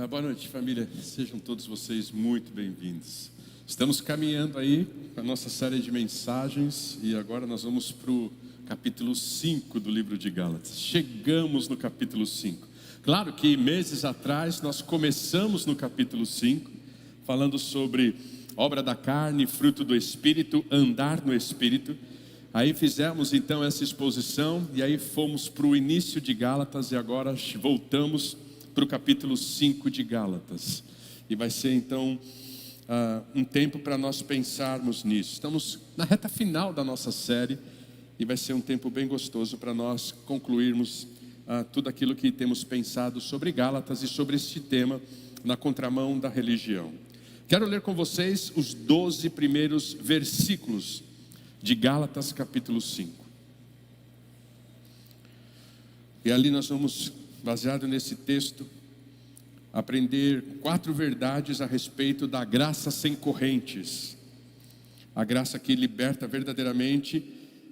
Boa noite, família. Sejam todos vocês muito bem-vindos. Estamos caminhando aí com a nossa série de mensagens e agora nós vamos para o capítulo 5 do livro de Gálatas. Chegamos no capítulo 5. Claro que meses atrás nós começamos no capítulo 5, falando sobre obra da carne, fruto do Espírito, andar no Espírito. Aí fizemos então essa exposição e aí fomos para o início de Gálatas e agora voltamos para o capítulo 5 de Gálatas. E vai ser então um tempo para nós pensarmos nisso. Estamos na reta final da nossa série e vai ser um tempo bem gostoso para nós concluirmos tudo aquilo que temos pensado sobre Gálatas e sobre este tema na contramão da religião. Quero ler com vocês os 12 primeiros versículos de Gálatas capítulo 5. E ali nós vamos, baseado nesse texto, aprender 4 verdades a respeito da graça sem correntes. A graça que liberta verdadeiramente,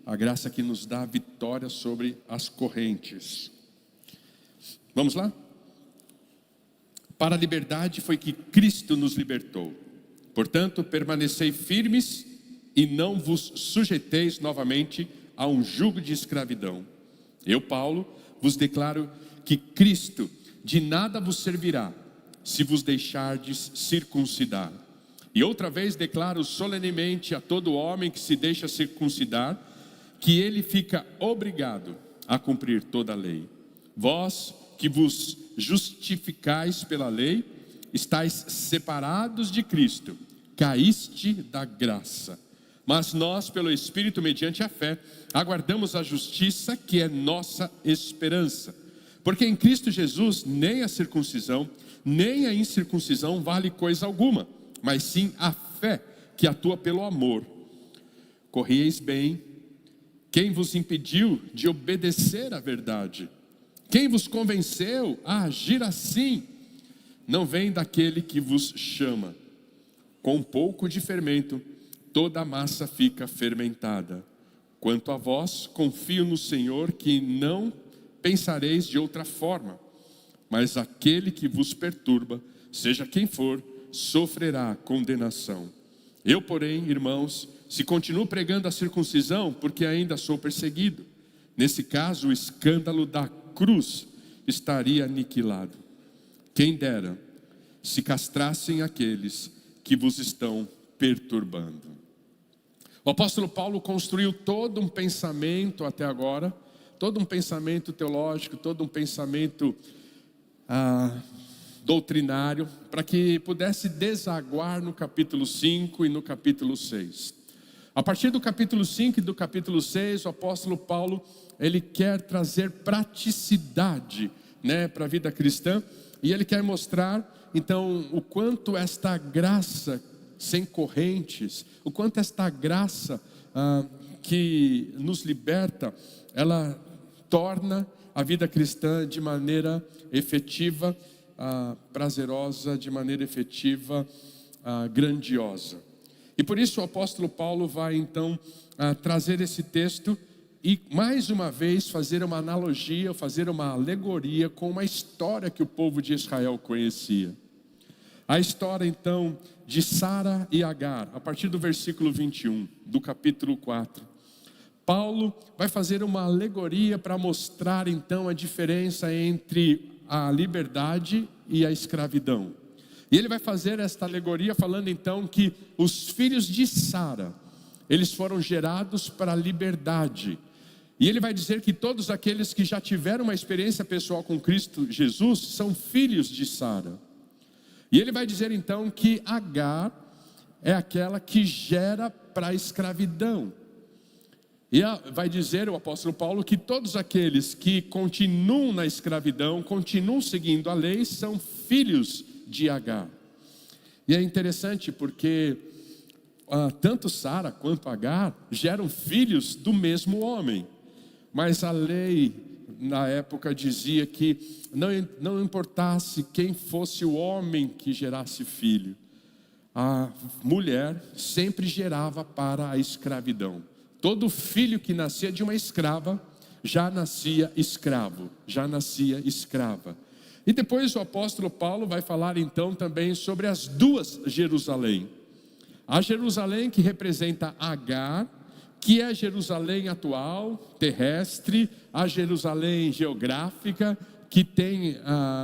a graça que nos dá vitória sobre as correntes. Vamos lá? Para a liberdade foi que Cristo nos libertou. Portanto, permanecei firmes e não vos sujeiteis novamente a um jugo de escravidão. Eu, Paulo, vos declaro que Cristo de nada vos servirá, se vos deixardes circuncidar. E outra vez declaro solenemente a todo homem que se deixa circuncidar, que ele fica obrigado a cumprir toda a lei. Vós que vos justificais pela lei, estáis separados de Cristo, caíste da graça. Mas nós, pelo Espírito, mediante a fé, aguardamos a justiça que é nossa esperança. Porque em Cristo Jesus, nem a circuncisão, nem a incircuncisão vale coisa alguma, mas sim a fé que atua pelo amor. Corrieis bem. Quem vos impediu de obedecer à verdade? Quem vos convenceu a agir assim? Não vem daquele que vos chama. Com um pouco de fermento, toda a massa fica fermentada. Quanto a vós, confio no Senhor que não pensareis de outra forma. Mas aquele que vos perturba, seja quem for, sofrerá condenação. Eu, porém, irmãos, se continuo pregando a circuncisão, porque ainda sou perseguido. Nesse caso, o escândalo da cruz estaria aniquilado. Quem dera, se castrassem aqueles que vos estão perturbando. O apóstolo Paulo construiu todo um pensamento até agora, todo um pensamento teológico, todo um pensamento doutrinário, para que pudesse desaguar no capítulo 5 e no capítulo 6. A partir do capítulo 5 e do capítulo 6, o apóstolo Paulo, ele quer trazer praticidade, para a vida cristã, e ele quer mostrar, então, o quanto esta graça sem correntes, o quanto esta graça que nos liberta, ela torna a vida cristã de maneira efetiva, prazerosa, de maneira efetiva, grandiosa. E por isso o apóstolo Paulo vai então trazer esse texto e mais uma vez fazer uma analogia, fazer uma alegoria com uma história que o povo de Israel conhecia. A história então de Sara e Agar, a partir do versículo 21 do capítulo 4. Paulo vai fazer uma alegoria para mostrar então a diferença entre a liberdade e a escravidão. E ele vai fazer esta alegoria falando então que os filhos de Sara, eles foram gerados para a liberdade. E ele vai dizer que todos aqueles que já tiveram uma experiência pessoal com Cristo Jesus são filhos de Sara. E ele vai dizer então que Agar é aquela que gera para a escravidão. E vai dizer o apóstolo Paulo que todos aqueles que continuam na escravidão, continuam seguindo a lei, são filhos de Agar. E é interessante porque tanto Sara quanto Agar geram filhos do mesmo homem. Mas a lei na época dizia que não importasse quem fosse o homem que gerasse filho, a mulher sempre gerava para a escravidão. Todo filho que nascia de uma escrava já nascia escravo, já nascia escrava. E depois o apóstolo Paulo vai falar então também sobre as duas Jerusalém. A Jerusalém que representa Agar, que é a Jerusalém atual, terrestre, a Jerusalém geográfica, que tem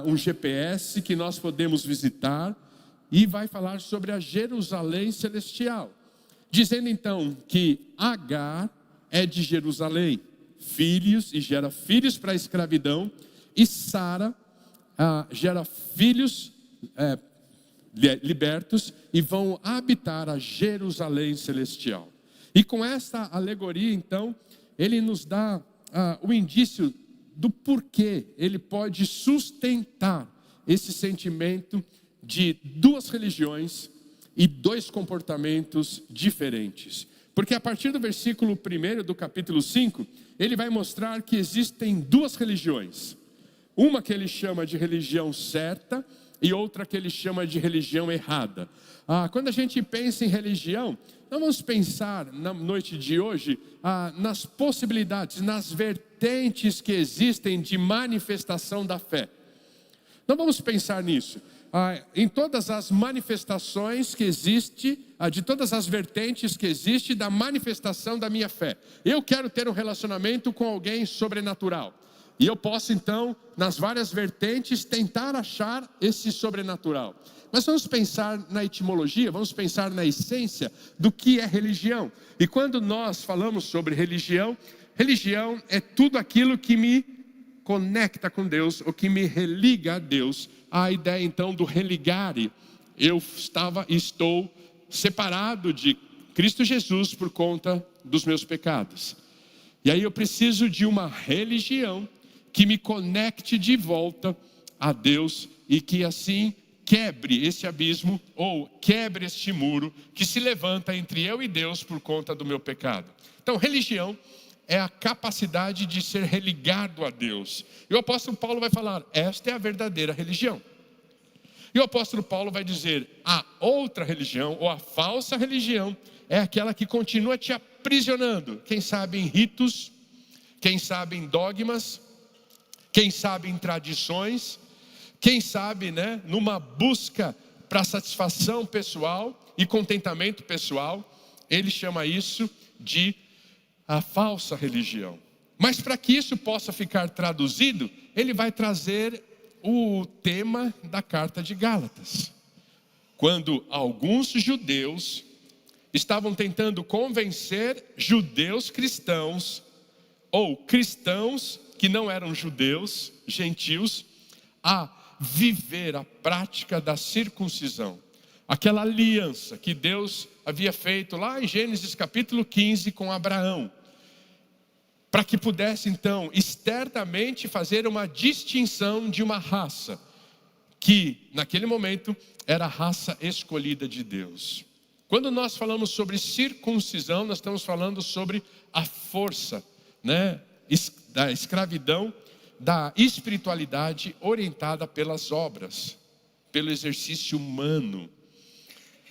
um GPS que nós podemos visitar, e vai falar sobre a Jerusalém celestial, dizendo então que Agar é de Jerusalém, filhos, e gera filhos para a escravidão, e Sara gera filhos libertos e vão habitar a Jerusalém celestial. E com esta alegoria, então, ele nos dá o indício do porquê ele pode sustentar esse sentimento de duas religiões e dois comportamentos diferentes. Porque a partir do versículo 1 do capítulo 5, ele vai mostrar que existem duas religiões. Uma que ele chama de religião certa e outra que ele chama de religião errada. Quando a gente pensa em religião, nós vamos pensar na noite de hoje nas possibilidades, nas vertentes que existem de manifestação da fé. Não vamos pensar nisso. Em todas as manifestações que existe, de todas as vertentes que existe da manifestação da minha fé. Eu quero ter um relacionamento com alguém sobrenatural. E eu posso então, nas várias vertentes, tentar achar esse sobrenatural. Mas vamos pensar na etimologia, vamos pensar na essência do que é religião. E quando nós falamos sobre religião, religião é tudo aquilo que me conecta com Deus, ou que me religa a Deus. A ideia então do religare. Eu estou separado de Cristo Jesus por conta dos meus pecados. E aí eu preciso de uma religião que me conecte de volta a Deus e que assim quebre esse abismo ou quebre este muro que se levanta entre eu e Deus por conta do meu pecado. Então, religião é a capacidade de ser religado a Deus. E o apóstolo Paulo vai falar, esta é a verdadeira religião. E o apóstolo Paulo vai dizer, a outra religião ou a falsa religião é aquela que continua te aprisionando. Quem sabe em ritos, quem sabe em dogmas, quem sabe em tradições, quem sabe, numa busca para satisfação pessoal e contentamento pessoal. Ele chama isso de a falsa religião. Mas para que isso possa ficar traduzido, ele vai trazer o tema da carta de Gálatas. Quando alguns judeus estavam tentando convencer judeus cristãos, ou cristãos que não eram judeus, gentios, a viver a prática da circuncisão. Aquela aliança que Deus havia feito lá em Gênesis capítulo 15 com Abraão. Para que pudesse então externamente fazer uma distinção de uma raça. Que naquele momento era a raça escolhida de Deus. Quando nós falamos sobre circuncisão, nós estamos falando sobre a força, da escravidão, da espiritualidade orientada pelas obras, pelo exercício humano,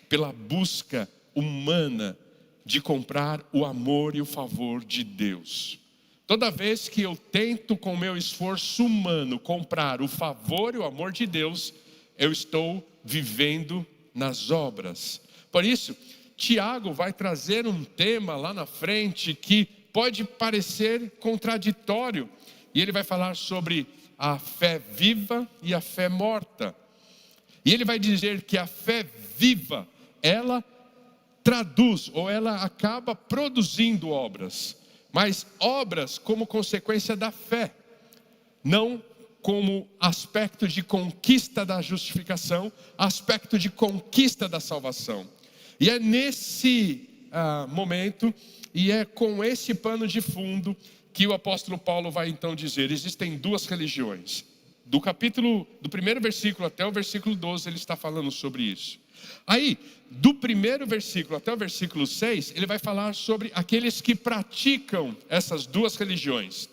pela busca humana de comprar o amor e o favor de Deus. Toda vez que eu tento com o meu esforço humano comprar o favor e o amor de Deus, eu estou vivendo nas obras. Por isso, Tiago vai trazer um tema lá na frente que pode parecer contraditório. E ele vai falar sobre a fé viva e a fé morta. E ele vai dizer que a fé viva, ela traduz ou ela acaba produzindo obras. Mas obras como consequência da fé. Não como aspecto de conquista da justificação, aspecto de conquista da salvação. E é nesse momento, e é com esse pano de fundo, que o apóstolo Paulo vai então dizer, existem duas religiões. Do primeiro versículo até o versículo 12, ele está falando sobre isso. Aí, do primeiro versículo até o versículo 6, ele vai falar sobre aqueles que praticam essas duas religiões.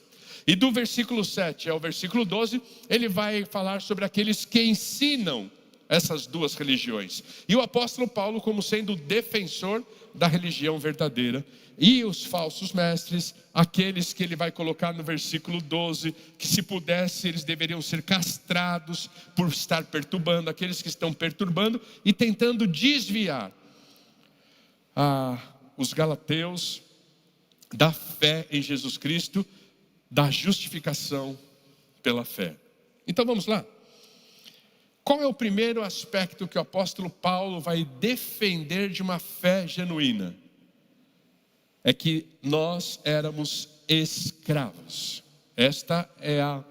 E do versículo 7 ao versículo 12, ele vai falar sobre aqueles que ensinam essas duas religiões. E o apóstolo Paulo como sendo o defensor da religião verdadeira. E os falsos mestres, aqueles que ele vai colocar no versículo 12, que se pudesse eles deveriam ser castrados por estar perturbando, aqueles que estão perturbando e tentando desviar os galateus da fé em Jesus Cristo, da justificação pela fé. Então vamos lá. Qual é o primeiro aspecto que o apóstolo Paulo vai defender de uma fé genuína? É que nós éramos escravos. Esta é a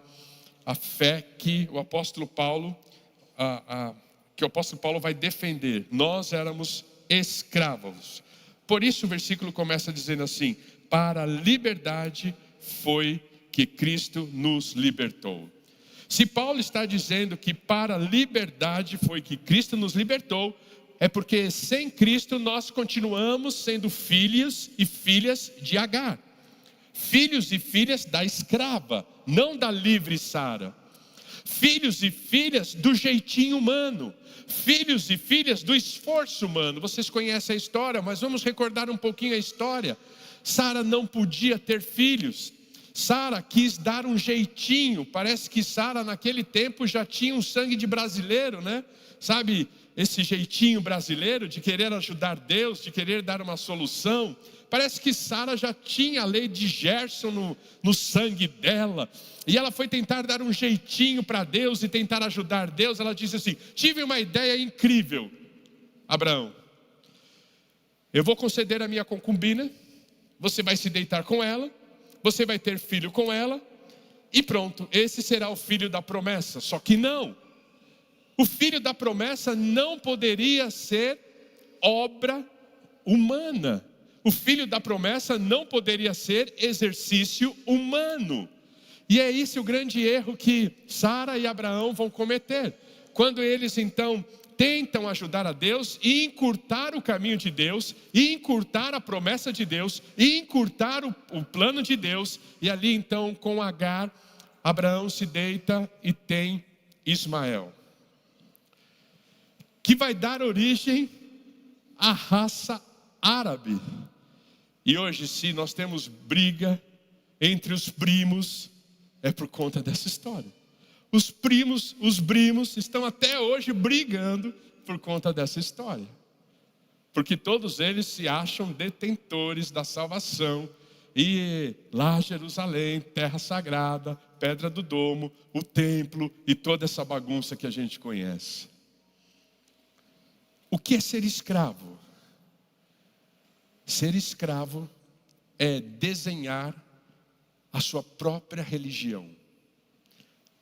fé que o apóstolo Paulo vai defender. Nós éramos escravos. Por isso o versículo começa dizendo assim: para a liberdade foi que Cristo nos libertou. Se Paulo está dizendo que para a liberdade foi que Cristo nos libertou, é porque sem Cristo nós continuamos sendo filhos e filhas de Agar. Filhos e filhas da escrava, não da livre Sara. Filhos e filhas do jeitinho humano. Filhos e filhas do esforço humano. Vocês conhecem a história, mas vamos recordar um pouquinho a história. Sara não podia ter filhos. Sara quis dar um jeitinho. Parece que Sara naquele tempo já tinha um sangue de brasileiro, né? Sabe, esse jeitinho brasileiro de querer ajudar Deus, de querer dar uma solução. Parece que Sara já tinha a lei de Gerson no sangue dela. E ela foi tentar dar um jeitinho para Deus e tentar ajudar Deus. Ela disse assim: tive uma ideia incrível, Abraão. Eu vou conceder a minha concubina, você vai se deitar com ela, você vai ter filho com ela, e pronto, esse será o filho da promessa. Só que não, o filho da promessa não poderia ser obra humana. O filho da promessa não poderia ser exercício humano. E é esse o grande erro que Sara e Abraão vão cometer. Quando eles então tentam ajudar a Deus e encurtar o caminho de Deus, e encurtar a promessa de Deus, e encurtar o plano de Deus. E ali então com Agar, Abraão se deita e tem Ismael, que vai dar origem à raça árabe. E hoje, se nós temos briga entre os primos, é por conta dessa história. Os primos estão até hoje brigando por conta dessa história. Porque todos eles se acham detentores da salvação. E lá Jerusalém, terra sagrada, pedra do domo, o templo e toda essa bagunça que a gente conhece. O que é ser escravo? Ser escravo é desenhar a sua própria religião.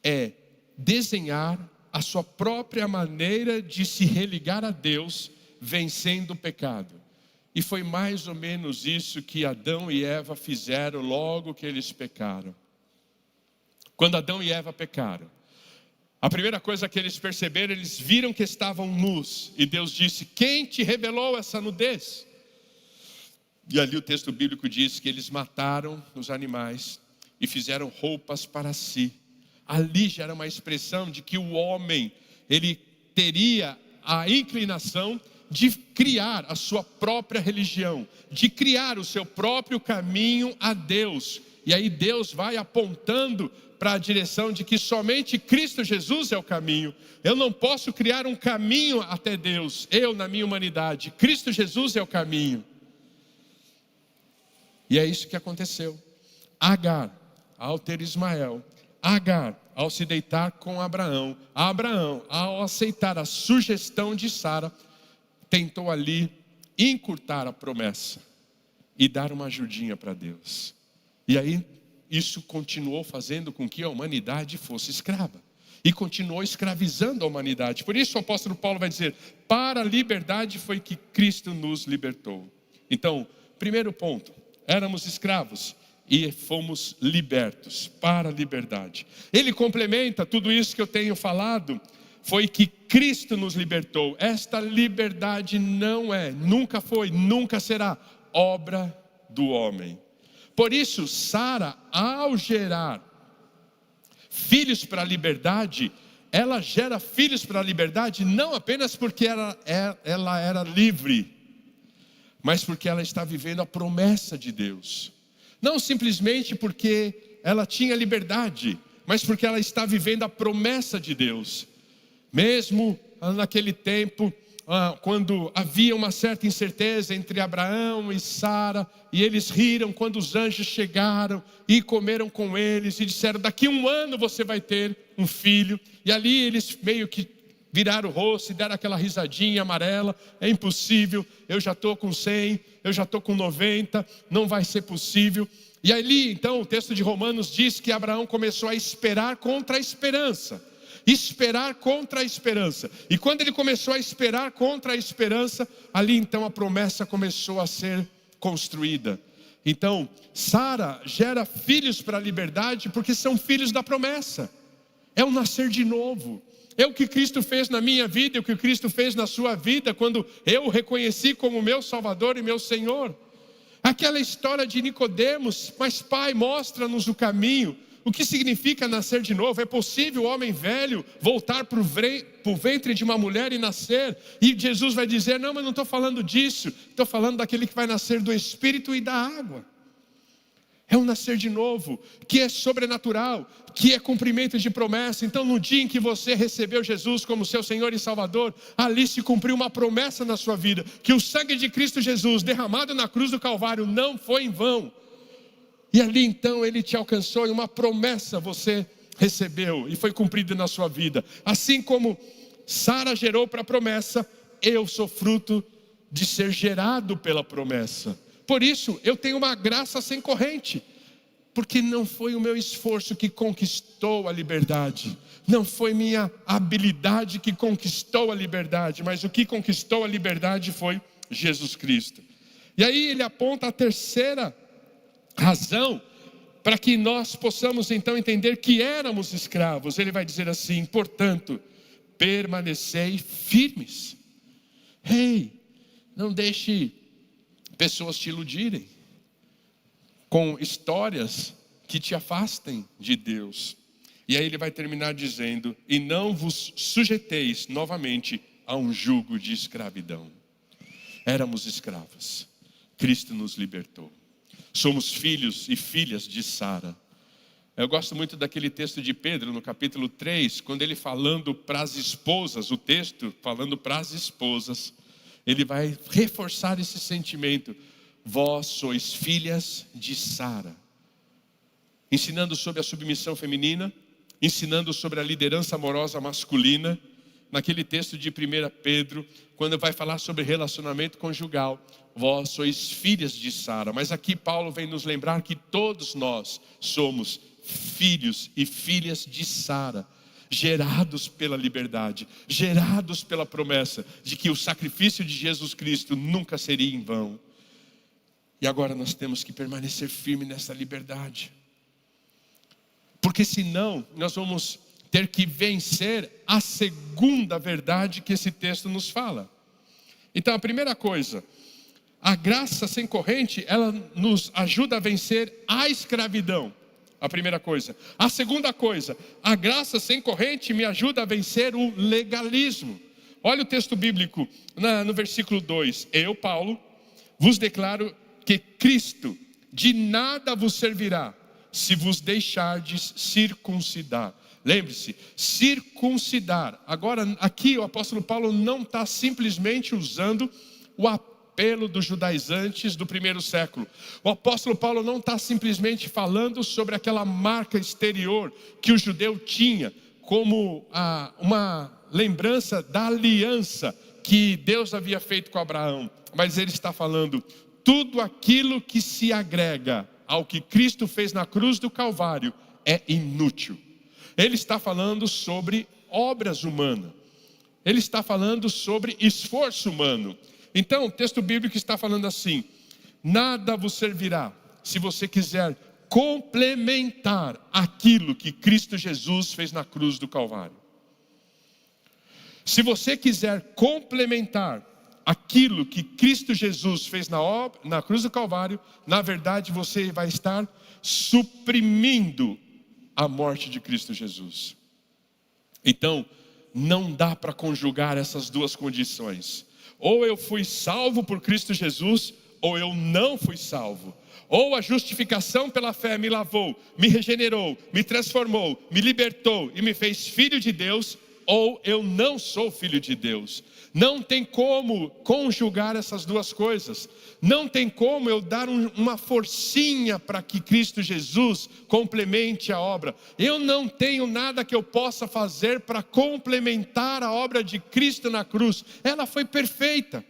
É desenhar a sua própria maneira de se religar a Deus, vencendo o pecado. E foi mais ou menos isso que Adão e Eva fizeram logo que eles pecaram. Quando Adão e Eva pecaram, a primeira coisa que eles perceberam, eles viram que estavam nus. E Deus disse: quem te revelou essa nudez? E ali o texto bíblico diz que eles mataram os animais e fizeram roupas para si. Ali já era uma expressão de que o homem, ele teria a inclinação de criar a sua própria religião, de criar o seu próprio caminho a Deus. E aí Deus vai apontando para a direção de que somente Cristo Jesus é o caminho. Eu não posso criar um caminho até Deus, eu na minha humanidade. Cristo Jesus é o caminho. E é isso que aconteceu. Agar, ao ter Ismael, Agar, ao se deitar com Abraão, ao aceitar a sugestão de Sara, tentou ali encurtar a promessa e dar uma ajudinha para Deus. E aí isso continuou fazendo com que a humanidade fosse escrava. E continuou escravizando a humanidade. Por isso o apóstolo Paulo vai dizer: para a liberdade foi que Cristo nos libertou. Então, primeiro ponto, éramos escravos e fomos libertos para a liberdade. Ele complementa tudo isso que eu tenho falado, foi que Cristo nos libertou. Esta liberdade não é, nunca foi, nunca será obra do homem. Por isso, Sara, ao gerar filhos para a liberdade, ela gera filhos para a liberdade, não apenas porque ela era livre, mas porque ela está vivendo a promessa de Deus. Não simplesmente porque ela tinha liberdade, mas porque ela está vivendo a promessa de Deus. Mesmo naquele tempo, quando havia uma certa incerteza entre Abraão e Sara, e eles riram quando os anjos chegaram e comeram com eles e disseram: daqui a 1 ano você vai ter um filho. E ali eles meio que viraram o rosto e deram aquela risadinha amarela: é impossível, eu já estou com 100, eu já estou com 90, não vai ser possível. E ali então o texto de Romanos diz que Abraão começou a esperar contra a esperança. Esperar contra a esperança. E quando ele começou a esperar contra a esperança, ali então a promessa começou a ser construída. Então, Sara gera filhos para a liberdade porque são filhos da promessa. É o nascer de novo. É o que Cristo fez na minha vida, é o que Cristo fez na sua vida, quando eu o reconheci como meu Salvador e meu Senhor. Aquela história de Nicodemos: mas Pai, mostra-nos o caminho. O que significa nascer de novo? É possível o homem velho voltar para o ventre de uma mulher e nascer? E Jesus vai dizer: não, mas não estou falando disso. Estou falando daquele que vai nascer do Espírito e da água. É um nascer de novo, que é sobrenatural, que é cumprimento de promessa. Então, no dia em que você recebeu Jesus como seu Senhor e Salvador, ali se cumpriu uma promessa na sua vida, que o sangue de Cristo Jesus, derramado na cruz do Calvário, não foi em vão. E ali então ele te alcançou e uma promessa você recebeu e foi cumprida na sua vida. Assim como Sara gerou para a promessa, eu sou fruto de ser gerado pela promessa. Por isso eu tenho uma graça sem corrente, porque não foi o meu esforço que conquistou a liberdade, não foi minha habilidade que conquistou a liberdade, mas o que conquistou a liberdade foi Jesus Cristo. E aí ele aponta a terceira razão para que nós possamos então entender que éramos escravos. Ele vai dizer assim: portanto, permanecei firmes. Não deixe pessoas te iludirem com histórias que te afastem de Deus. E aí ele vai terminar dizendo: e não vos sujeiteis novamente a um jugo de escravidão. Éramos escravos, Cristo nos libertou. Somos filhos e filhas de Sara. Eu gosto muito daquele texto de Pedro, no capítulo 3, quando ele falando para as esposas, o texto falando para as esposas, ele vai reforçar esse sentimento: vós sois filhas de Sara. Ensinando sobre a submissão feminina, ensinando sobre a liderança amorosa masculina. Naquele texto de 1 Pedro, quando vai falar sobre relacionamento conjugal, vós sois filhas de Sara. Mas aqui Paulo vem nos lembrar que todos nós somos filhos e filhas de Sara, gerados pela liberdade, gerados pela promessa de que o sacrifício de Jesus Cristo nunca seria em vão. E agora nós temos que permanecer firme nessa liberdade, porque senão nós vamos ter que vencer a segunda verdade que esse texto nos fala. Então a primeira coisa, a graça sem corrente, ela nos ajuda a vencer a escravidão. A primeira coisa. A segunda coisa, a graça sem corrente me ajuda a vencer o legalismo. Olha o texto bíblico no versículo 2. Eu, Paulo, vos declaro que Cristo de nada vos servirá se vos deixardes circuncidar. Lembre-se, circuncidar. Agora aqui o apóstolo Paulo não está simplesmente usando o apelo dos judaizantes do primeiro século. O apóstolo Paulo não está simplesmente falando sobre aquela marca exterior que o judeu tinha como uma lembrança da aliança que Deus havia feito com Abraão. Mas ele está falando tudo aquilo que se agrega ao que Cristo fez na cruz do Calvário é inútil. Ele está falando sobre obras humanas. Ele está falando sobre esforço humano. Então, o texto bíblico está falando assim: nada vos servirá se você quiser complementar aquilo que Cristo Jesus fez na cruz do Calvário. Se você quiser complementar aquilo que Cristo Jesus fez na cruz do Calvário, na verdade você vai estar suprimindo a morte de Cristo Jesus. Então, não dá para conjugar essas duas condições. Ou eu fui salvo por Cristo Jesus, ou eu não fui salvo. Ou a justificação pela fé me lavou, me regenerou, me transformou, me libertou e me fez filho de Deus, ou eu não sou filho de Deus. Não tem como conjugar essas duas coisas. Não tem como eu dar uma forcinha para que Cristo Jesus complemente a obra. Eu não tenho nada que eu possa fazer para complementar a obra de Cristo na cruz. Ela foi perfeita,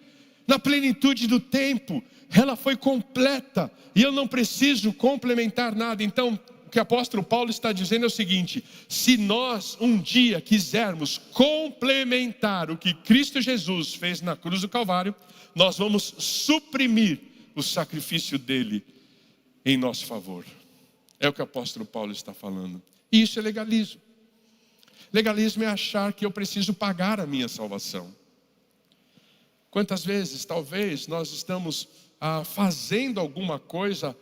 na plenitude do tempo. Ela foi completa e eu não preciso complementar nada. Então, o que o apóstolo Paulo está dizendo é o seguinte: se nós um dia quisermos complementar o que Cristo Jesus fez na cruz do Calvário, nós vamos suprimir o sacrifício dele em nosso favor. É o que o apóstolo Paulo está falando. E isso é legalismo. Legalismo é achar que eu preciso pagar a minha salvação. Quantas vezes, talvez, nós estamos fazendo alguma coisa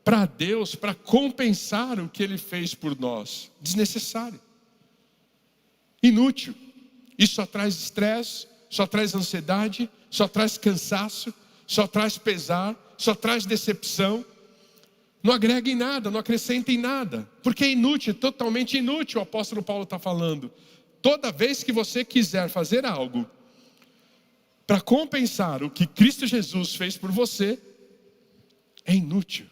para Deus, para compensar o que Ele fez por nós. Desnecessário, inútil. Isso só traz estresse, só traz ansiedade, só traz cansaço, só traz pesar, só traz decepção. Não agrega em nada, não acrescenta em nada, porque é inútil, é totalmente inútil. O apóstolo Paulo está falando: toda vez que você quiser fazer algo para compensar o que Cristo Jesus fez por você, é inútil.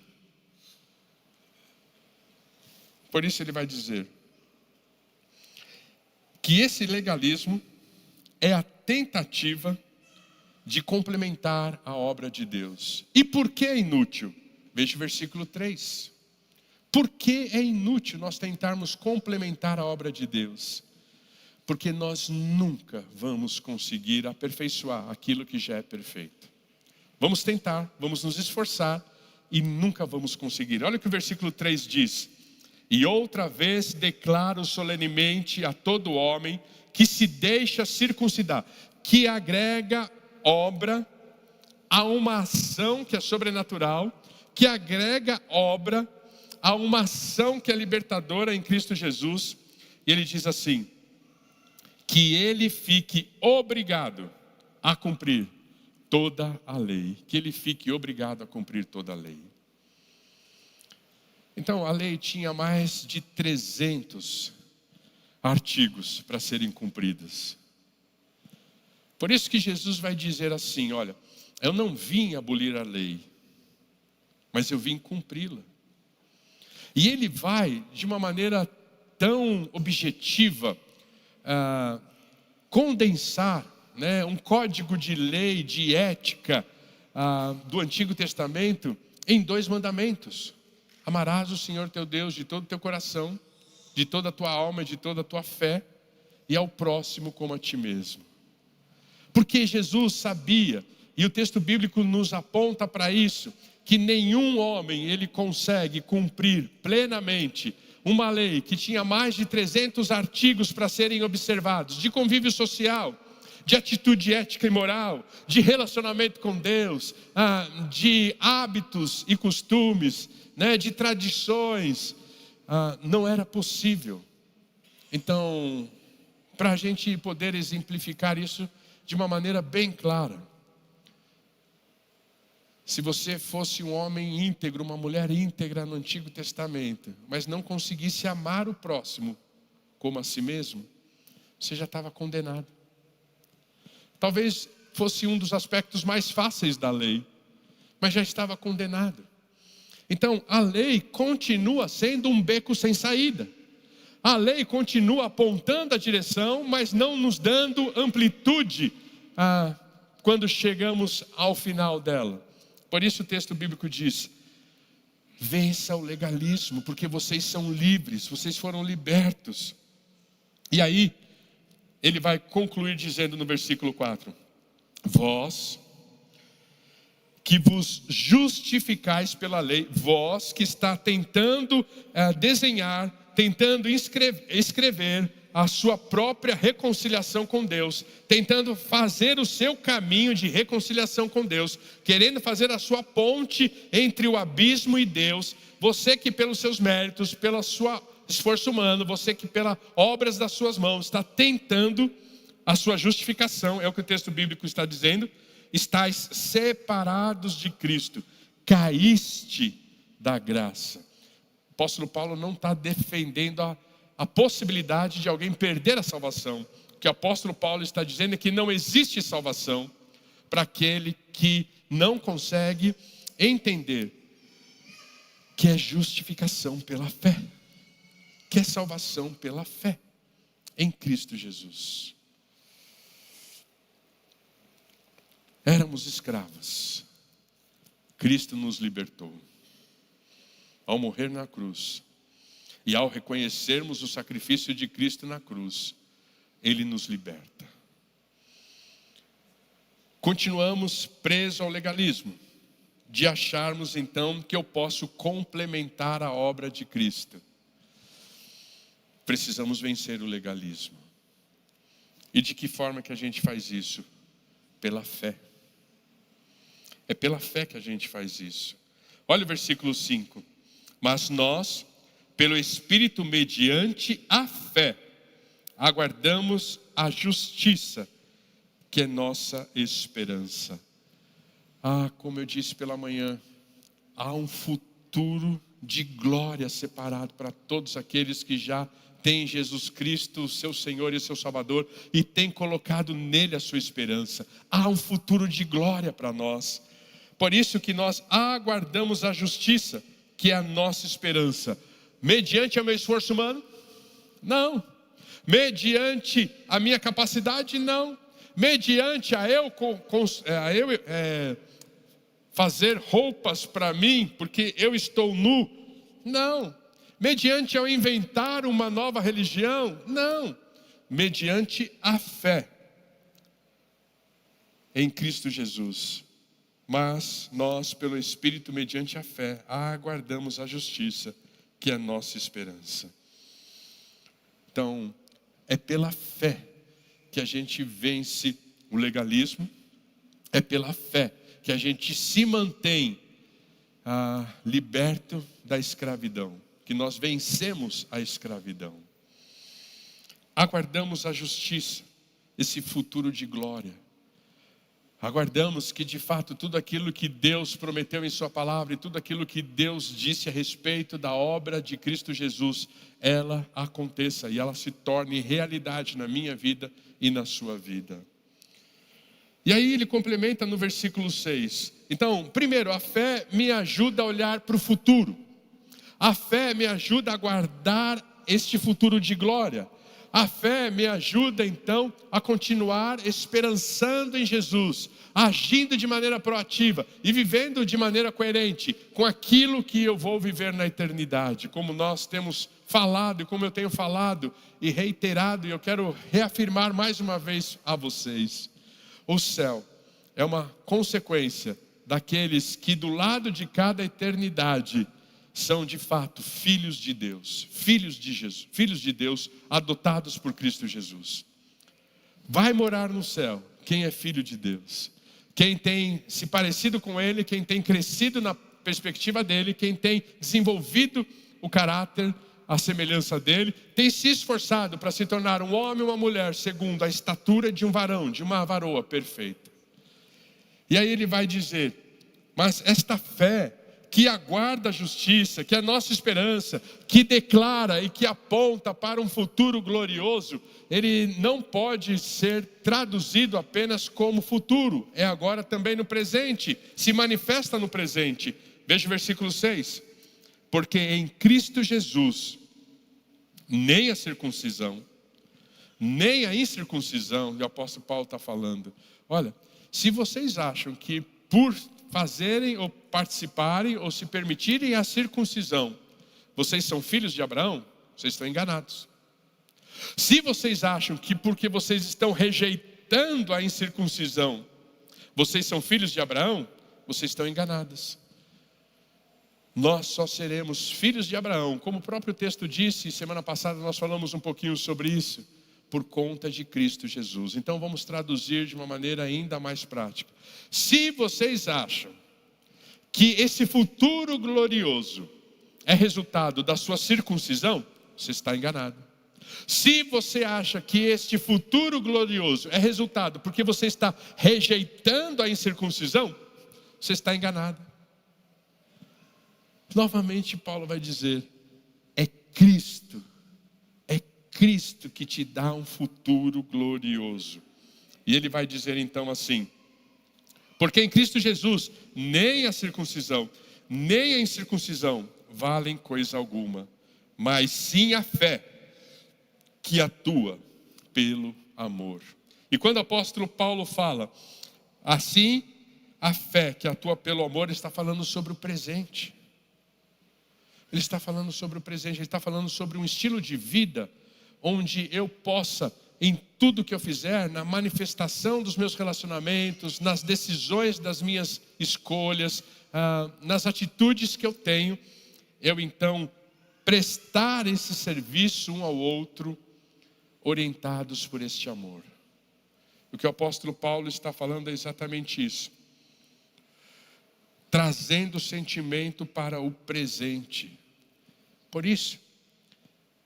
Por isso ele vai dizer que esse legalismo é a tentativa de complementar a obra de Deus. E por que é inútil? Veja o versículo 3. Por que é inútil nós tentarmos complementar a obra de Deus? Porque nós nunca vamos conseguir aperfeiçoar aquilo que já é perfeito. Vamos tentar, vamos nos esforçar e nunca vamos conseguir. Olha o que o versículo 3 diz: e outra vez declaro solenemente a todo homem que se deixa circuncidar, que agrega obra a uma ação que é sobrenatural, que agrega obra a uma ação que é libertadora em Cristo Jesus. E ele diz assim: que ele fique obrigado a cumprir toda a lei. Que ele fique obrigado a cumprir toda a lei. Então, a lei tinha mais de 300 artigos para serem cumpridas. Por isso que Jesus vai dizer assim: olha, eu não vim abolir a lei, mas eu vim cumpri-la. E ele vai, de uma maneira tão objetiva, condensar, um código de lei, de ética do Antigo Testamento em 2 mandamentos. Amarás o Senhor teu Deus de todo o teu coração, de toda a tua alma e de toda a tua fé, e ao próximo como a ti mesmo. Porque Jesus sabia, e o texto bíblico nos aponta para isso, que nenhum homem ele consegue cumprir plenamente uma lei que tinha mais de 300 artigos para serem observados, de convívio social, de atitude ética e moral, de relacionamento com Deus, de hábitos e costumes, de tradições. Não era possível. Então, para a gente poder exemplificar isso de uma maneira bem clara, se você fosse um homem íntegro, uma mulher íntegra no Antigo Testamento, mas não conseguisse amar o próximo como a si mesmo, você já estava condenado. Talvez fosse um dos aspectos mais fáceis da lei, mas já estava condenado. Então, a lei continua sendo um beco sem saída. A lei continua apontando a direção, mas não nos dando amplitude quando chegamos ao final dela. Por isso o texto bíblico diz: vença o legalismo, porque vocês são livres, vocês foram libertos. E aí, ele vai concluir dizendo no versículo 4: vós que vos justificais pela lei, vós que está tentando desenhar, tentando escrever a sua própria reconciliação com Deus, tentando fazer o seu caminho de reconciliação com Deus, querendo fazer a sua ponte entre o abismo e Deus, você que pelos seus méritos, pela sua esforço humano, você que pelas obras das suas mãos está tentando a sua justificação, é o que o texto bíblico está dizendo, estáis separados de Cristo, caíste da graça. O apóstolo Paulo não está defendendo a possibilidade de alguém perder a salvação. O que o apóstolo Paulo está dizendo é que não existe salvação para aquele que não consegue entender que é justificação pela fé, que é salvação pela fé em Cristo Jesus. Éramos escravos, Cristo nos libertou. Ao morrer na cruz e ao reconhecermos o sacrifício de Cristo na cruz, Ele nos liberta. Continuamos presos ao legalismo, de acharmos então que eu posso complementar a obra de Cristo. Precisamos vencer o legalismo. E de que forma que a gente faz isso? Pela fé. É pela fé que a gente faz isso. Olha o versículo 5. Mas nós, pelo Espírito mediante a fé, aguardamos a justiça, que é nossa esperança. Como eu disse pela manhã, há um futuro de glória separado para todos aqueles que já têm Jesus Cristo, seu Senhor e seu Salvador, e têm colocado nele a sua esperança. Há um futuro de glória para nós. Por isso que nós aguardamos a justiça, que é a nossa esperança. Mediante o meu esforço humano? Não. Mediante a minha capacidade? Não. Mediante a eu fazer roupas para mim, porque eu estou nu? Não. Mediante eu inventar uma nova religião? Não. Mediante a fé em Cristo Jesus. Mas nós, pelo Espírito, mediante a fé, aguardamos a justiça, que é a nossa esperança. Então, é pela fé que a gente vence o legalismo, é pela fé que a gente se mantém liberto da escravidão, que nós vencemos a escravidão. Aguardamos a justiça, esse futuro de glória. Aguardamos que de fato tudo aquilo que Deus prometeu em sua palavra e tudo aquilo que Deus disse a respeito da obra de Cristo Jesus, ela aconteça e ela se torne realidade na minha vida e na sua vida. E aí ele complementa no versículo 6. Então, primeiro, a fé me ajuda a olhar para o futuro. A fé me ajuda a guardar este futuro de glória. A fé me ajuda então a continuar esperançando em Jesus, agindo de maneira proativa e vivendo de maneira coerente com aquilo que eu vou viver na eternidade. Como nós temos falado e como eu tenho falado e reiterado, e eu quero reafirmar mais uma vez a vocês. O céu é uma consequência daqueles que do lado de cada eternidade são de fato filhos de Deus, filhos de Jesus, filhos de Deus adotados por Cristo Jesus. Vai morar no céu quem é filho de Deus, quem tem se parecido com Ele, quem tem crescido na perspectiva dEle, quem tem desenvolvido o caráter, a semelhança dEle, tem se esforçado para se tornar um homem ou uma mulher segundo a estatura de um varão, de uma varoa perfeita. E aí ele vai dizer, mas esta fé que aguarda a justiça, que é a nossa esperança, que declara e que aponta para um futuro glorioso, ele não pode ser traduzido apenas como futuro, é agora também no presente, se manifesta no presente. Veja o versículo 6. Porque em Cristo Jesus, nem a circuncisão, nem a incircuncisão, o apóstolo Paulo está falando. Olha, se vocês acham que por fazerem ou participarem ou se permitirem a circuncisão, vocês são filhos de Abraão, vocês estão enganados. Se vocês acham que porque vocês estão rejeitando a incircuncisão, vocês são filhos de Abraão, vocês estão enganados. Nós só seremos filhos de Abraão, como o próprio texto disse, semana passada nós falamos um pouquinho sobre isso, por conta de Cristo Jesus. Então vamos traduzir de uma maneira ainda mais prática. Se vocês acham que esse futuro glorioso é resultado da sua circuncisão, você está enganado. Se você acha que este futuro glorioso é resultado porque você está rejeitando a incircuncisão, você está enganado. Novamente Paulo vai dizer, é Cristo que te dá um futuro glorioso. E ele vai dizer então assim, porque em Cristo Jesus, nem a circuncisão, nem a incircuncisão valem coisa alguma, mas sim a fé que atua pelo amor. E quando o apóstolo Paulo fala, assim, a fé que atua pelo amor, ele está falando sobre o presente. Ele está falando sobre o presente, ele está falando sobre um estilo de vida, onde eu possa, em tudo que eu fizer, na manifestação dos meus relacionamentos, nas decisões das minhas escolhas, nas atitudes que eu tenho, eu então prestar esse serviço um ao outro, orientados por este amor. O que o apóstolo Paulo está falando é exatamente isso. Trazendo o sentimento para o presente. Por isso,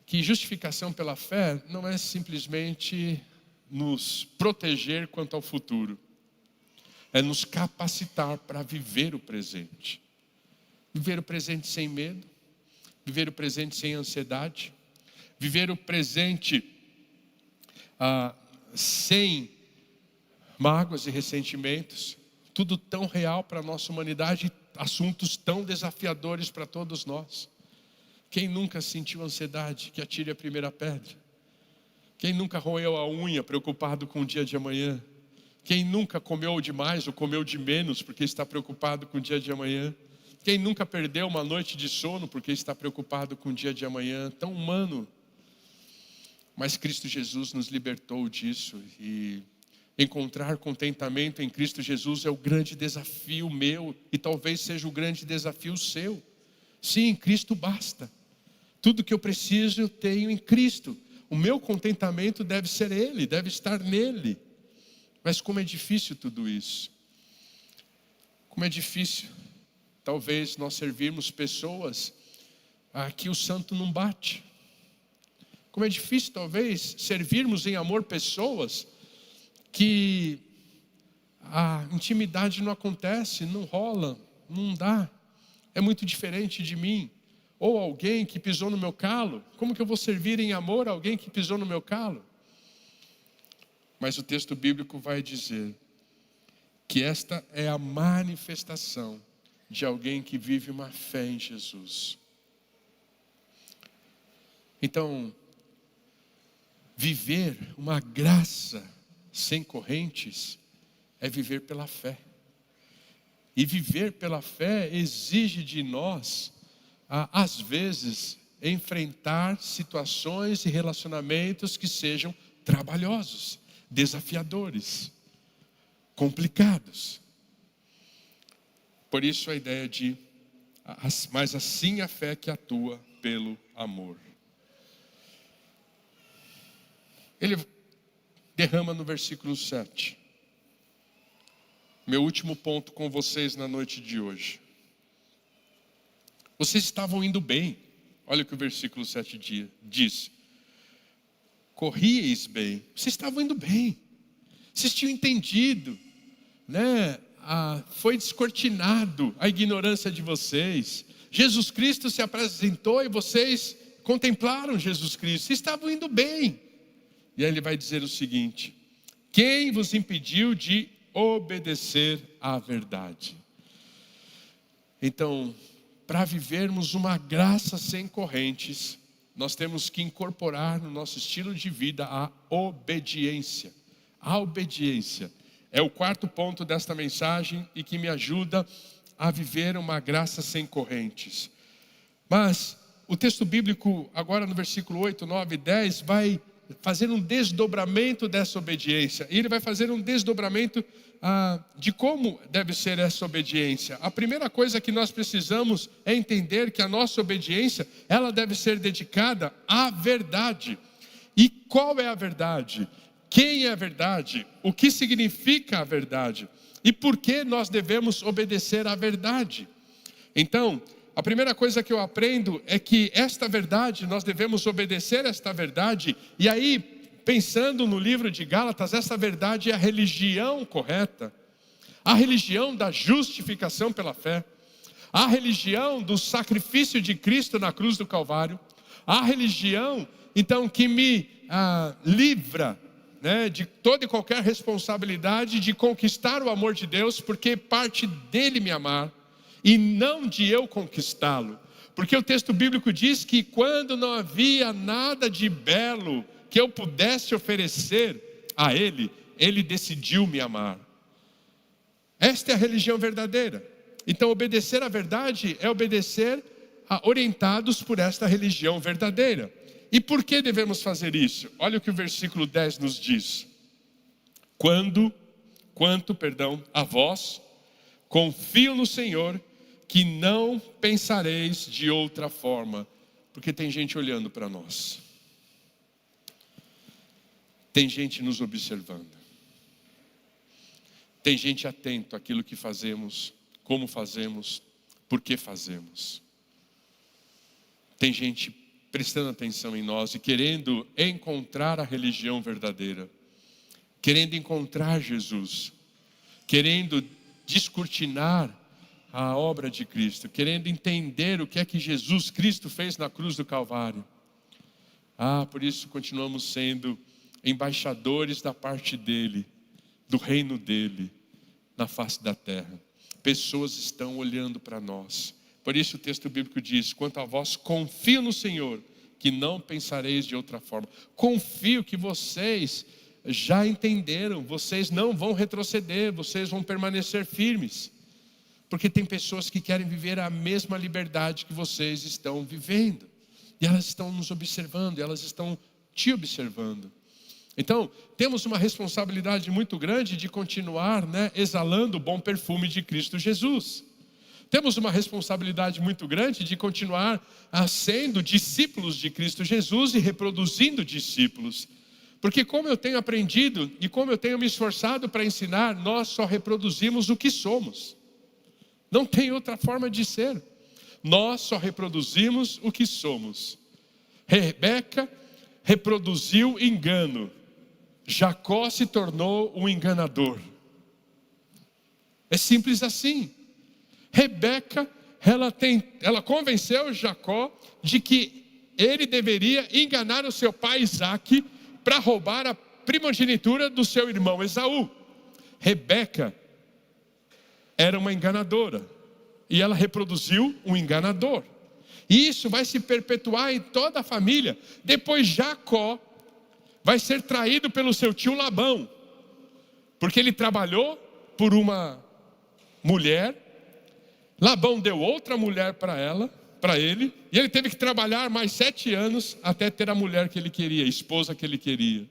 que justificação pela fé não é simplesmente nos proteger quanto ao futuro. É nos capacitar para viver o presente. Viver o presente sem medo. Viver o presente sem ansiedade. Viver o presente sem mágoas e ressentimentos. Tudo tão real para a nossa humanidade. Assuntos tão desafiadores para todos nós. Quem nunca sentiu ansiedade, que atire a primeira pedra. Quem nunca roeu a unha, preocupado com o dia de amanhã. Quem nunca comeu demais ou comeu de menos, porque está preocupado com o dia de amanhã. Quem nunca perdeu uma noite de sono, porque está preocupado com o dia de amanhã. Tão humano. Mas Cristo Jesus nos libertou disso. E encontrar contentamento em Cristo Jesus é o grande desafio meu. E talvez seja o grande desafio seu. Sim, Cristo basta. Tudo que eu preciso eu tenho em Cristo. O meu contentamento deve ser Ele, deve estar nele. Mas como é difícil tudo isso. Como é difícil, talvez, nós servirmos pessoas que o santo não bate. Como é difícil, talvez, servirmos em amor pessoas que a intimidade não acontece, não rola, não dá. É muito diferente de mim. Ou alguém que pisou no meu calo. Como que eu vou servir em amor a alguém que pisou no meu calo? Mas o texto bíblico vai dizer que esta é a manifestação de alguém que vive uma fé em Jesus. Então, viver uma graça sem correntes é viver pela fé. E viver pela fé exige de nós, às vezes, enfrentar situações e relacionamentos que sejam trabalhosos, desafiadores, complicados. Por isso a ideia de, mas assim a fé que atua pelo amor. Ele derrama no versículo 7. Meu último ponto com vocês na noite de hoje. Vocês estavam indo bem. Olha o que o versículo 7 diz. Corríeis bem. Vocês estavam indo bem. Vocês tinham entendido, né? Foi descortinado a ignorância de vocês. Jesus Cristo se apresentou e vocês contemplaram Jesus Cristo. Vocês estavam indo bem. E aí ele vai dizer o seguinte. Quem vos impediu de obedecer à verdade? Então, para vivermos uma graça sem correntes, nós temos que incorporar no nosso estilo de vida a obediência. A obediência é o quarto ponto desta mensagem e que me ajuda a viver uma graça sem correntes. Mas o texto bíblico, agora no versículo 8, 9 e 10, vai fazer um desdobramento dessa obediência. E ele vai fazer um desdobramento de como deve ser essa obediência. A primeira coisa que nós precisamos é entender que a nossa obediência, ela deve ser dedicada à verdade. E qual é a verdade? Quem é a verdade? O que significa a verdade? E por que nós devemos obedecer à verdade? Então, a primeira coisa que eu aprendo é que esta verdade, nós devemos obedecer esta verdade. E aí, pensando no livro de Gálatas, essa verdade é a religião correta. A religião da justificação pela fé. A religião do sacrifício de Cristo na cruz do Calvário. A religião, então, que me livra, né, de toda e qualquer responsabilidade de conquistar o amor de Deus, porque parte dele me amar e não de eu conquistá-lo. Porque o texto bíblico diz que quando não havia nada de belo que eu pudesse oferecer a ele, ele decidiu me amar. Esta é a religião verdadeira. Então, obedecer à verdade é obedecer orientados por esta religião verdadeira. E por que devemos fazer isso? Olha o que o versículo 10 nos diz. Quanto, a vós, confio no Senhor, que não pensareis de outra forma. Porque tem gente olhando para nós. Tem gente nos observando. Tem gente atento àquilo que fazemos, como fazemos, por que fazemos. Tem gente prestando atenção em nós e querendo encontrar a religião verdadeira. Querendo encontrar Jesus. Querendo descortinar a obra de Cristo. Querendo entender o que é que Jesus Cristo fez na cruz do Calvário. Por isso continuamos sendo embaixadores da parte dele, do reino dele, na face da terra. Pessoas estão olhando para nós. Por isso o texto bíblico diz, quanto a vós, confio no Senhor, que não pensareis de outra forma. Confio que vocês já entenderam, vocês não vão retroceder, vocês vão permanecer firmes. Porque tem pessoas que querem viver a mesma liberdade que vocês estão vivendo. E elas estão nos observando, elas estão te observando. Então, temos uma responsabilidade muito grande de continuar, exalando o bom perfume de Cristo Jesus. Temos uma responsabilidade muito grande de continuar sendo discípulos de Cristo Jesus e reproduzindo discípulos. Porque como eu tenho aprendido e como eu tenho me esforçado para ensinar, nós só reproduzimos o que somos. Não tem outra forma de ser. Nós só reproduzimos o que somos. Rebeca reproduziu engano. Jacó se tornou um enganador. É simples assim. Rebeca, ela convenceu Jacó de que ele deveria enganar o seu pai Isaque para roubar a primogenitura do seu irmão Esaú. Rebeca era uma enganadora e ela reproduziu um enganador. E isso vai se perpetuar em toda a família. Depois Jacó vai ser traído pelo seu tio Labão, porque ele trabalhou por uma mulher. Labão deu outra mulher para ele, e ele teve que trabalhar mais 7 anos até ter a mulher que ele queria, a esposa que ele queria.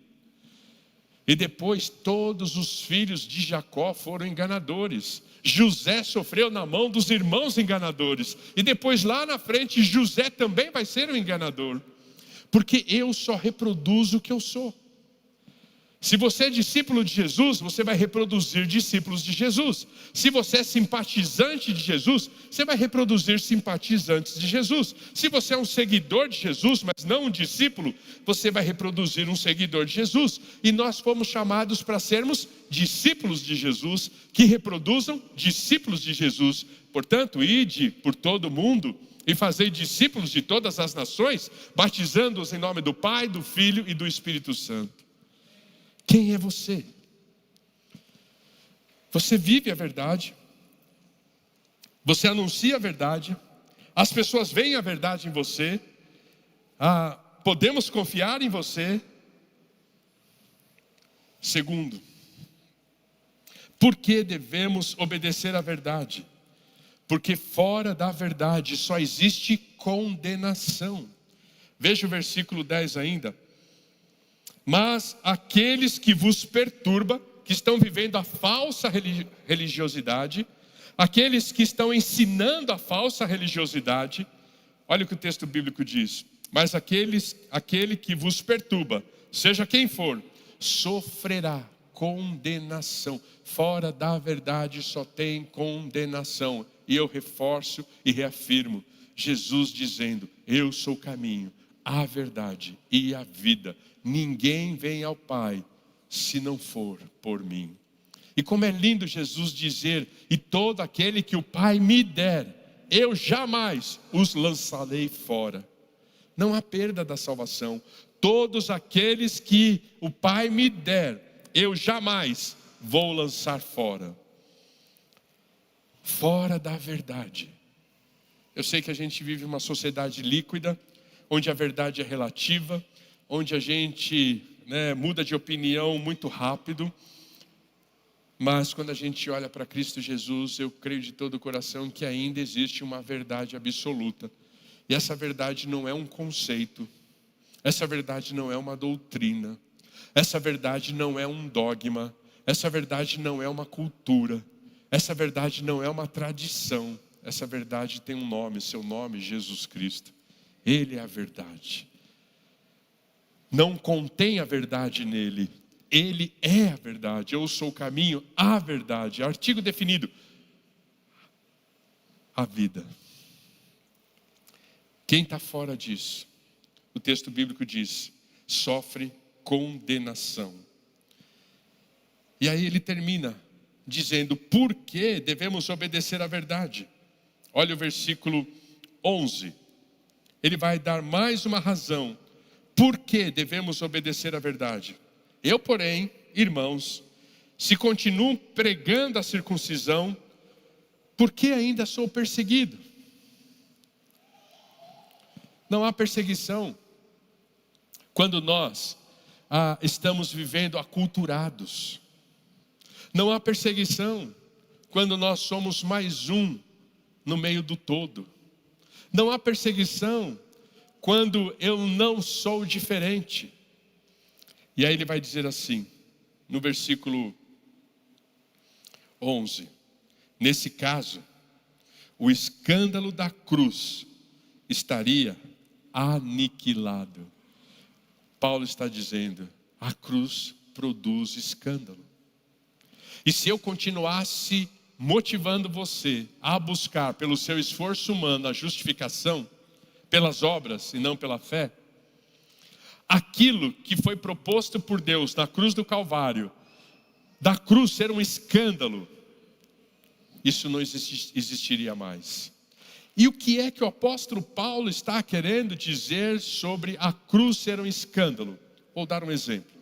E depois todos os filhos de Jacó foram enganadores. José sofreu na mão dos irmãos enganadores. E depois lá na frente José também vai ser um enganador. Porque eu só reproduzo o que eu sou. Se você é discípulo de Jesus, você vai reproduzir discípulos de Jesus. Se você é simpatizante de Jesus, você vai reproduzir simpatizantes de Jesus. Se você é um seguidor de Jesus, mas não um discípulo, você vai reproduzir um seguidor de Jesus. E nós fomos chamados para sermos discípulos de Jesus, que reproduzam discípulos de Jesus. Portanto, ide por todo o mundo e fazei discípulos de todas as nações, batizando-os em nome do Pai, do Filho e do Espírito Santo. Quem é você? Você vive a verdade, você anuncia a verdade, as pessoas veem a verdade em você, podemos confiar em você. Segundo, por que devemos obedecer à verdade? Porque fora da verdade só existe condenação. Veja o versículo 10 ainda. Mas aqueles que vos perturbam, que estão vivendo a falsa religiosidade, aqueles que estão ensinando a falsa religiosidade, olha o que o texto bíblico diz. Mas aquele que vos perturba, seja quem for, sofrerá condenação. Fora da verdade só tem condenação. E eu reforço e reafirmo, Jesus dizendo: eu sou o caminho, a verdade e a vida. Ninguém vem ao Pai se não for por mim. E como é lindo Jesus dizer: e todo aquele que o Pai me der, eu jamais os lançarei fora. Não há perda da salvação. Todos aqueles que o Pai me der, eu jamais vou lançar fora. Fora da verdade. Eu sei que a gente vive uma sociedade líquida, onde a verdade é relativa, onde a gente muda de opinião muito rápido. Mas quando a gente olha para Cristo Jesus, eu creio de todo o coração que ainda existe uma verdade absoluta. E essa verdade não é um conceito, essa verdade não é uma doutrina, essa verdade não é um dogma, essa verdade não é uma cultura, essa verdade não é uma tradição. Essa verdade tem um nome, seu nome, Jesus Cristo. Ele é a verdade. Não contém a verdade nele. Ele é a verdade. Eu sou o caminho, a verdade. Artigo definido: a vida. Quem está fora disso, o texto bíblico diz, sofre condenação. E aí ele termina dizendo: por que devemos obedecer à verdade? Olha o versículo 11. Ele vai dar mais uma razão. Por que devemos obedecer à verdade? Eu, porém, irmãos, se continuo pregando a circuncisão, por que ainda sou perseguido? Não há perseguição quando nós estamos vivendo aculturados. Não há perseguição quando nós somos mais um no meio do todo. Não há perseguição quando eu não sou diferente. E aí ele vai dizer assim, no versículo 11: nesse caso, o escândalo da cruz estaria aniquilado. Paulo está dizendo: a cruz produz escândalo. E se eu continuasse motivando você a buscar pelo seu esforço humano a justificação, pelas obras e não pela fé, aquilo que foi proposto por Deus na cruz do Calvário, da cruz ser um escândalo, isso não existiria mais. E o que é que o apóstolo Paulo está querendo dizer sobre a cruz ser um escândalo? Vou dar um exemplo.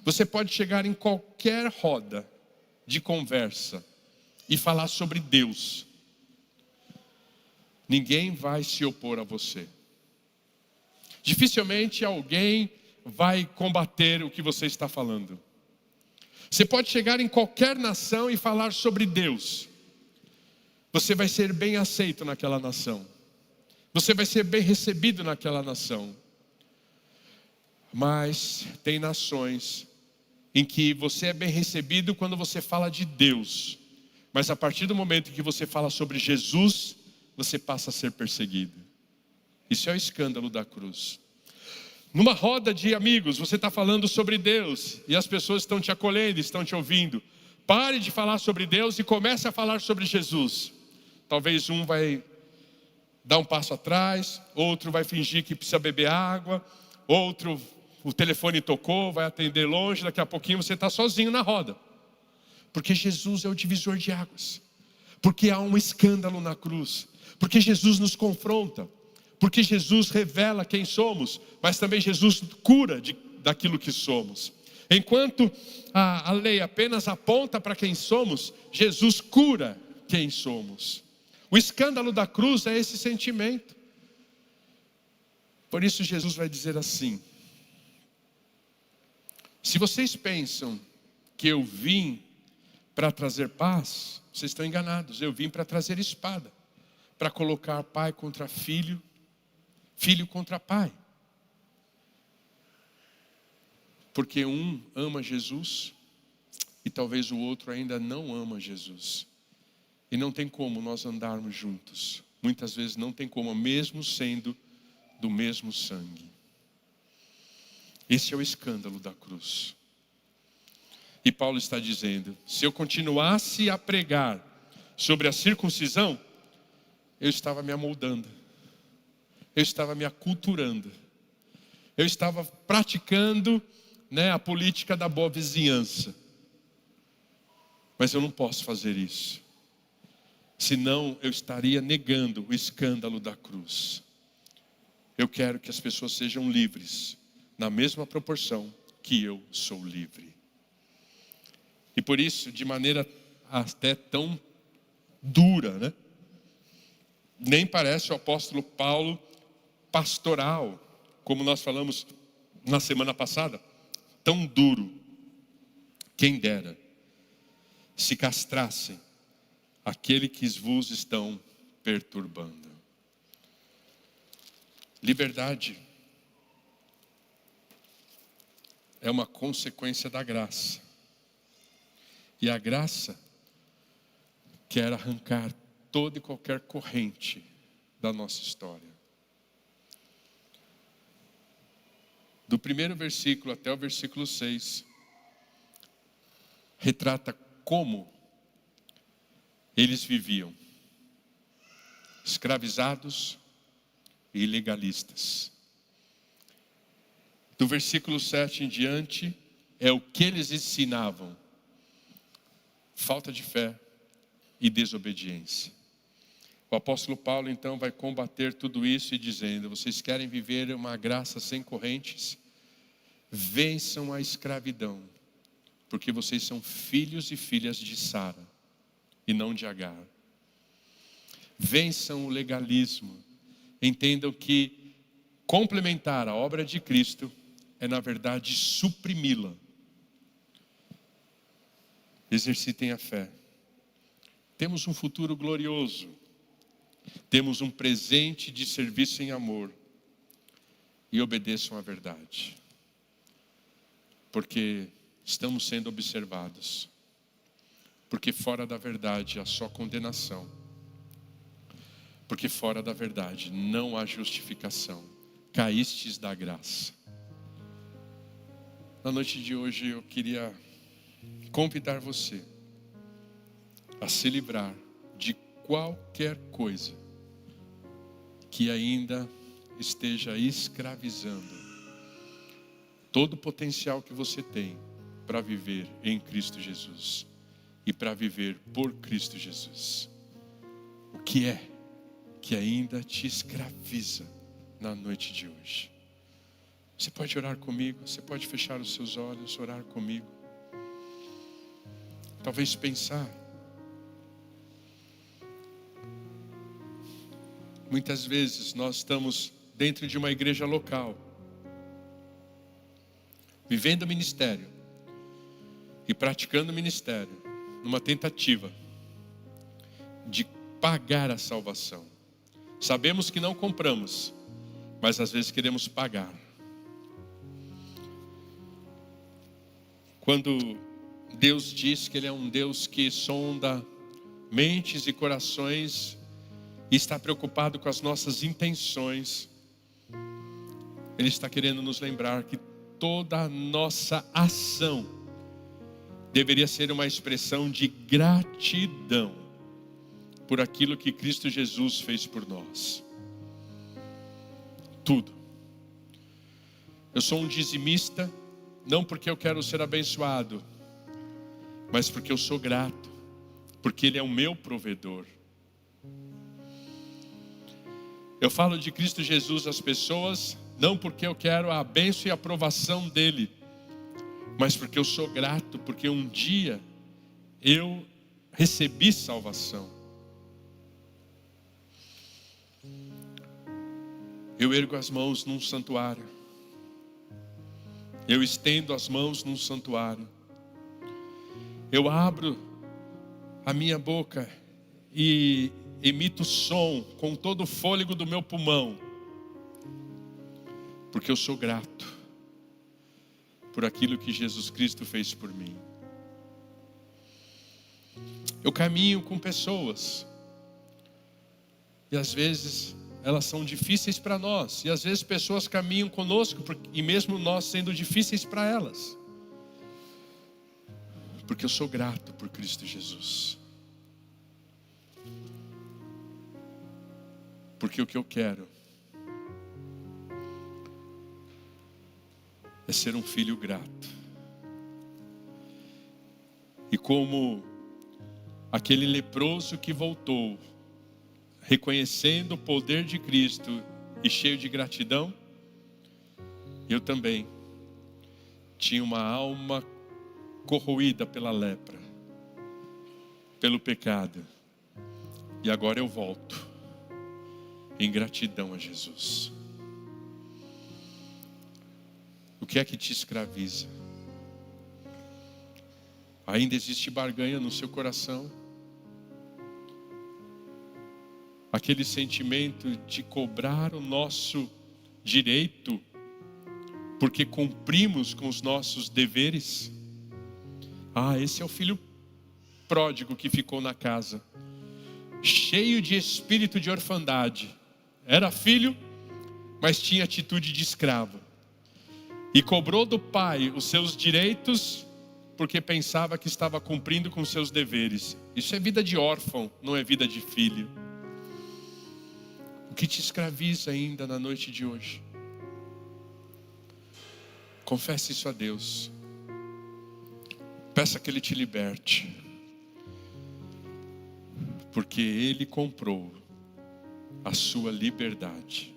Você pode chegar em qualquer roda de conversa e falar sobre Deus. Ninguém vai se opor a você. Dificilmente alguém vai combater o que você está falando. Você pode chegar em qualquer nação e falar sobre Deus. Você vai ser bem aceito naquela nação. Você vai ser bem recebido naquela nação. Mas tem nações em que você é bem recebido quando você fala de Deus. Mas a partir do momento em que você fala sobre Jesus, você passa a ser perseguido. Isso é o escândalo da cruz. Numa roda de amigos, você está falando sobre Deus e as pessoas estão te acolhendo, estão te ouvindo. Pare de falar sobre Deus e comece a falar sobre Jesus. Talvez um vai dar um passo atrás, outro vai fingir que precisa beber água, outro, o telefone tocou, vai atender longe, daqui a pouquinho você está sozinho na roda. Porque Jesus é o divisor de águas. Porque há um escândalo na cruz. Porque Jesus nos confronta. Porque Jesus revela quem somos, mas também Jesus cura daquilo que somos. Enquanto a lei apenas aponta para quem somos, Jesus cura quem somos. O escândalo da cruz é esse sentimento. Por isso Jesus vai dizer assim: se vocês pensam que eu vim para trazer paz, vocês estão enganados. Eu vim para trazer espada, para colocar pai contra filho, filho contra pai. Porque um ama Jesus e talvez o outro ainda não ama Jesus. E não tem como nós andarmos juntos. Muitas vezes não tem como, mesmo sendo do mesmo sangue. Esse é o escândalo da cruz. E Paulo está dizendo: se eu continuasse a pregar sobre a circuncisão, eu estava me amoldando, eu estava me aculturando, eu estava praticando, a política da boa vizinhança. Mas eu não posso fazer isso, senão eu estaria negando o escândalo da cruz. Eu quero que as pessoas sejam livres, na mesma proporção que eu sou livre. E por isso, de maneira até tão dura, nem parece o apóstolo Paulo pastoral, como nós falamos na semana passada, tão duro. Quem dera se castrassem aquele que vos estão perturbando. Liberdade é uma consequência da graça. E a graça quer arrancar toda e qualquer corrente da nossa história. Do primeiro versículo até o versículo 6, retrata como eles viviam, escravizados e ilegalistas. Do versículo 7 em diante, é o que eles ensinavam: falta de fé e desobediência. O apóstolo Paulo então vai combater tudo isso e dizendo: vocês querem viver uma graça sem correntes? Vençam a escravidão, porque vocês são filhos e filhas de Sara e não de Agar. Vençam o legalismo. Entendam que complementar a obra de Cristo é, na verdade, suprimi-la. Exercitem a fé. Temos um futuro glorioso. Temos um presente de serviço em amor. E obedeçam à verdade. Porque estamos sendo observados. Porque fora da verdade há só condenação. Porque fora da verdade não há justificação. Caístes da graça. Na noite de hoje eu queria convidar você a se livrar de qualquer coisa que ainda esteja escravizando todo o potencial que você tem para viver em Cristo Jesus e para viver por Cristo Jesus. O que é que ainda te escraviza na noite de hoje? Você pode orar comigo, você pode fechar os seus olhos, orar comigo. Talvez pensar. Muitas vezes nós estamos dentro de uma igreja local, vivendo o ministério e praticando o ministério, numa tentativa de pagar a salvação. Sabemos que não compramos, mas às vezes queremos pagar. Quando Deus diz que Ele é um Deus que sonda mentes e corações e está preocupado com as nossas intenções, Ele está querendo nos lembrar que toda a nossa ação deveria ser uma expressão de gratidão por aquilo que Cristo Jesus fez por nós. Tudo. Eu sou um dizimista, não porque eu quero ser abençoado, mas porque eu sou grato, porque Ele é o meu provedor. Eu falo de Cristo Jesus às pessoas, não porque eu quero a bênção e a aprovação dEle, mas porque eu sou grato, porque um dia eu recebi salvação. Eu ergo as mãos num santuário. Eu estendo as mãos num santuário. Eu abro a minha boca e emito som com todo o fôlego do meu pulmão. Porque eu sou grato por aquilo que Jesus Cristo fez por mim. Eu caminho com pessoas. E às vezes elas são difíceis para nós. E às vezes pessoas caminham conosco, e mesmo nós sendo difíceis para elas. Porque eu sou grato por Cristo Jesus. Porque o que eu quero é ser um filho grato. E como aquele leproso que voltou, reconhecendo o poder de Cristo e cheio de gratidão, eu também tinha uma alma corroída pela lepra, pelo pecado. E agora eu volto em gratidão a Jesus. O que é que te escraviza? Ainda existe barganha no seu coração? Aquele sentimento de cobrar o nosso direito porque cumprimos com os nossos deveres? Esse é o filho pródigo que ficou na casa, cheio de espírito de orfandade. Era filho, mas tinha atitude de escravo. E cobrou do pai os seus direitos porque pensava que estava cumprindo com seus deveres. Isso é vida de órfão, não é vida de filho. O que te escraviza ainda na noite de hoje? Confesse isso a Deus. Peça que Ele te liberte. Porque Ele comprou a sua liberdade.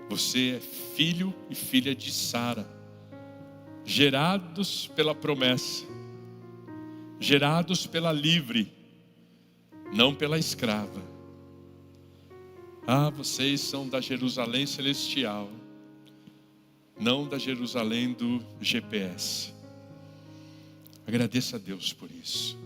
Você é filho e filha de Sara, gerados pela promessa, gerados pela livre, não pela escrava. Vocês são da Jerusalém celestial, não da Jerusalém do GPS. Agradeça a Deus por isso.